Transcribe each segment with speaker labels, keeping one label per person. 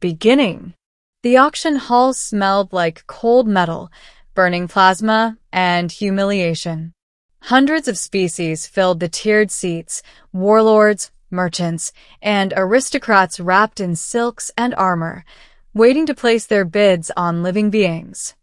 Speaker 1: Beginning. The auction hall smelled like cold metal, burning plasma, and humiliation. Hundreds of species filled the tiered seats, warlords, merchants, and aristocrats wrapped in silks and armor, waiting to place their bids on living beings.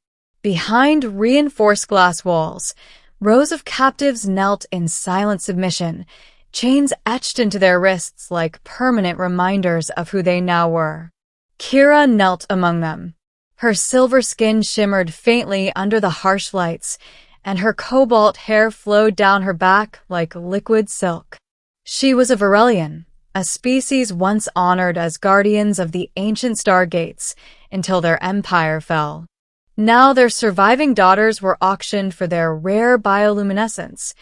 Speaker 1: Behind reinforced glass walls, rows of captives knelt in silent submission, chains etched into their wrists like permanent reminders of who they now were. Kira knelt among them. Her silver skin shimmered faintly under the harsh lights, and her cobalt hair flowed down her back like liquid silk. She was a Varelian, a species once honored as guardians of the ancient stargates until their empire fell. Now their surviving daughters were auctioned for their rare bioluminescence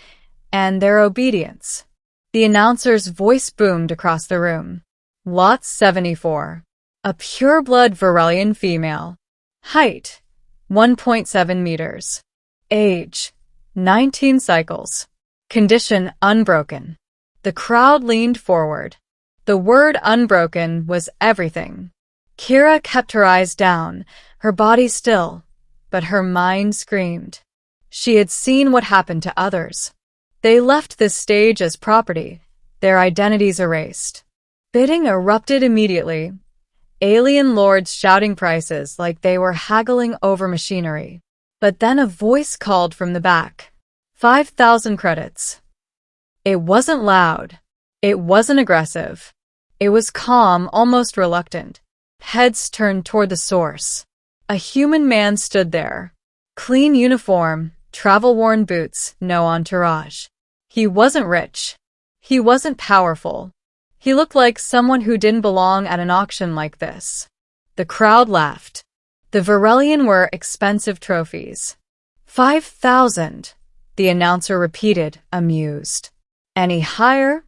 Speaker 1: and their obedience. The announcer's voice boomed across the room. Lot 74. A pure-blood Varelian female. Height, 1.7 meters. Age, 19 cycles. Condition unbroken. The crowd leaned forward. The word unbroken was everything. Kira kept her eyes down, her body still, but her mind screamed. She had seen what happened to others. They left this stage as property, their identities erased. Bidding erupted immediately. Alien lords shouting prices like they were haggling over machinery. But then a voice called from the back. 5,000 credits. It wasn't loud. It wasn't aggressive. It was calm, almost reluctant. Heads turned toward the source. A human man stood there. Clean uniform, travel-worn boots, no entourage. He wasn't rich. He wasn't powerful. He looked like someone who didn't belong at an auction like this. The crowd laughed. The Varelian were expensive trophies. 5,000, the announcer repeated, amused. Any higher?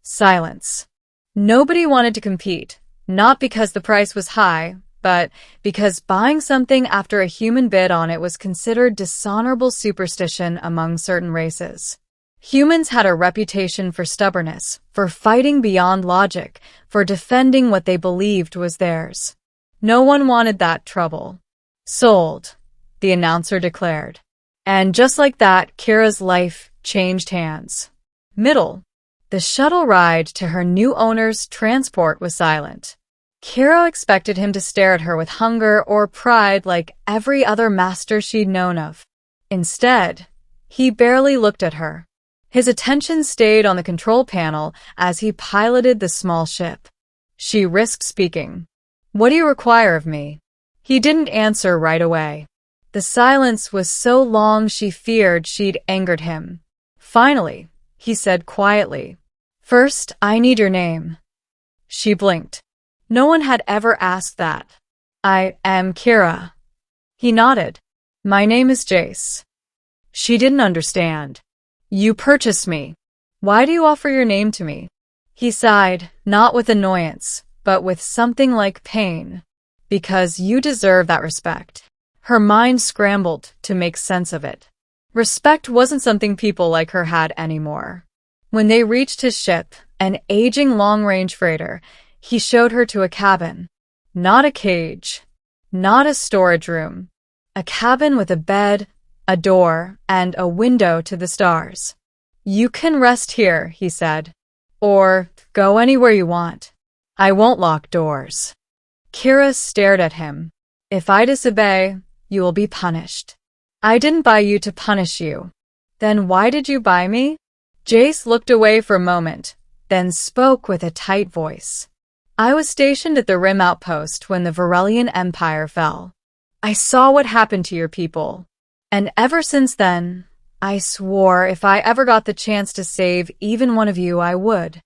Speaker 1: Silence. Nobody wanted to compete, not because the price was high, but because buying something after a human bid on it was considered dishonorable superstition among certain races. Humans had a reputation for stubbornness, for fighting beyond logic, for defending what they believed was theirs. No one wanted that trouble. Sold, the announcer declared. And just like that, Kira's life changed hands. Middle. The shuttle ride to her new owner's transport was silent. Kira expected him to stare at her with hunger or pride like every other master she'd known of. Instead, he barely looked at her. His attention stayed on the control panel as he piloted the small ship. She risked speaking. What do you require of me? He didn't answer right away. The silence was so long she feared she'd angered him. Finally, he said quietly, First, I need your name. She blinked. No one had ever asked that. I am Kira. He nodded. My name is Jace. She didn't understand. You purchased me. Why do you offer your name to me? He sighed, not with annoyance, but with something like pain. Because you deserve that respect. Her mind scrambled to make sense of it. Respect wasn't something people like her had anymore. When they reached his ship, an aging long-range freighter, he showed her to a cabin. Not a cage. Not a storage room. A cabin with a bed, a door, and a window to the stars. You can rest here, he said. Or go anywhere you want. I won't lock doors. Kira stared at him. If I disobey, you will be punished. I didn't buy you to punish you. Then why did you buy me? Jace looked away for a moment, then spoke with a tight voice. I was stationed at the Rim Outpost when the Varelian Empire fell. I saw what happened to your people. And ever since then, I swore if I ever got the chance to save even one of you, I would.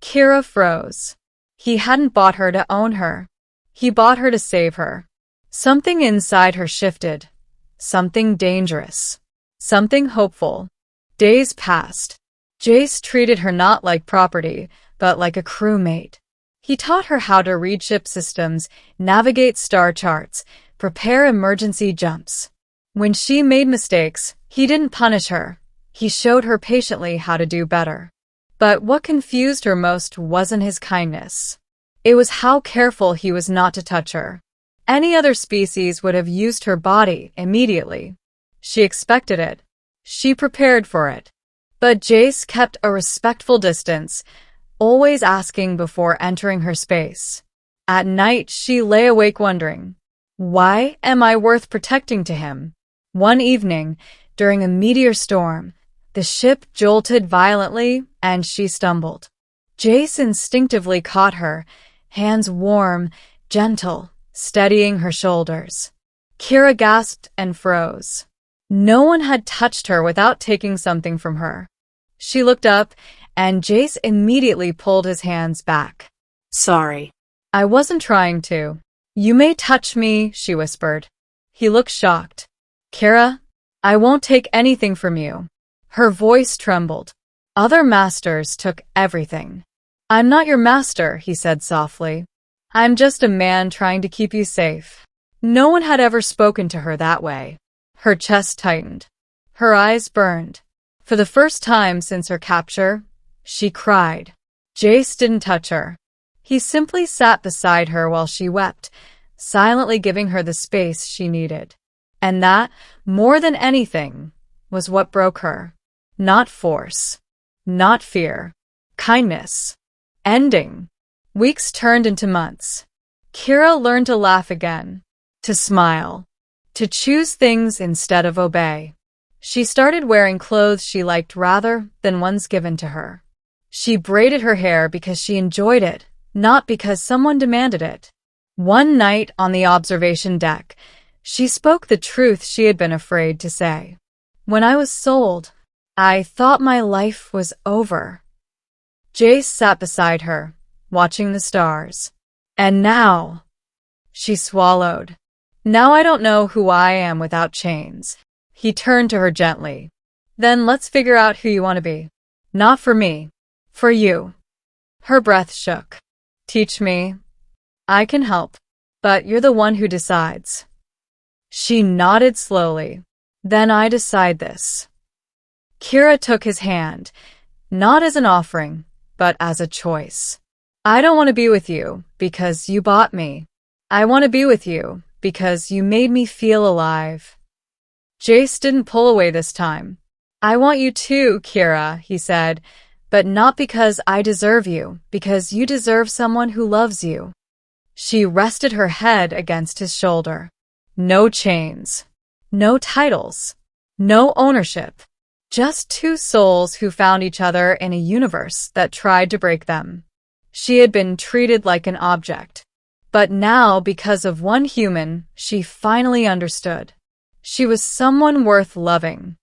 Speaker 1: Kira froze. He hadn't bought her to own her. He bought her to save her. Something inside her shifted. Something dangerous. Something hopeful. Days passed. Jace treated her not like property, but like a crewmate. He taught her how to read ship systems, navigate star charts, prepare emergency jumps. When she made mistakes, he didn't punish her. He showed her patiently how to do better. But what confused her most wasn't his kindness. It was how careful he was not to touch her. Any other species would have used her body immediately. She expected it. She prepared for it. But Jace kept a respectful distance, always asking before entering her space. At night, she lay awake wondering, why am I worth protecting to him? One evening, during a meteor storm, the ship jolted violently and she stumbled. Jace instinctively caught her, hands warm, gentle, steadying her shoulders. Kira gasped and froze. No one had touched her without taking something from her. She looked up, and Jace immediately pulled his hands back.
Speaker 2: Sorry.
Speaker 1: I wasn't trying to. You may touch me, she whispered. He looked shocked. Kira, I won't take anything from you. Her voice trembled. Other masters took everything. I'm not your master, he said softly. I'm just a man trying to keep you safe. No one had ever spoken to her that way. Her chest tightened. Her eyes burned. For the first time since her capture, she cried. Jace didn't touch her. He simply sat beside her while she wept, silently giving her the space she needed. And that, more than anything, was what broke her. Not force. Not fear. Kindness. Ending. Weeks turned into months. Kira learned to laugh again. To smile. To choose things instead of obey. She started wearing clothes she liked rather than ones given to her. She braided her hair because she enjoyed it, not because someone demanded it. One night on the observation deck, she spoke the truth she had been afraid to say. When I was sold, I thought my life was over. Jace sat beside her, watching the stars. And now, she swallowed. Now I don't know who I am without chains. He turned to her gently. Then let's figure out who you want to be. Not for me. For you. Her breath shook. Teach me. I can help. But you're the one who decides. She nodded slowly. Then I decide this. Kira took his hand, not as an offering, but as a choice. I don't want to be with you because you bought me. I want to be with you because you made me feel alive. Jace didn't pull away this time. I want you too, Kira, he said, but not because I deserve you, because you deserve someone who loves you. She rested her head against his shoulder. No chains. No titles. No ownership. Just two souls who found each other in a universe that tried to break them. She had been treated like an object. But now, because of one human, she finally understood. She was someone worth loving.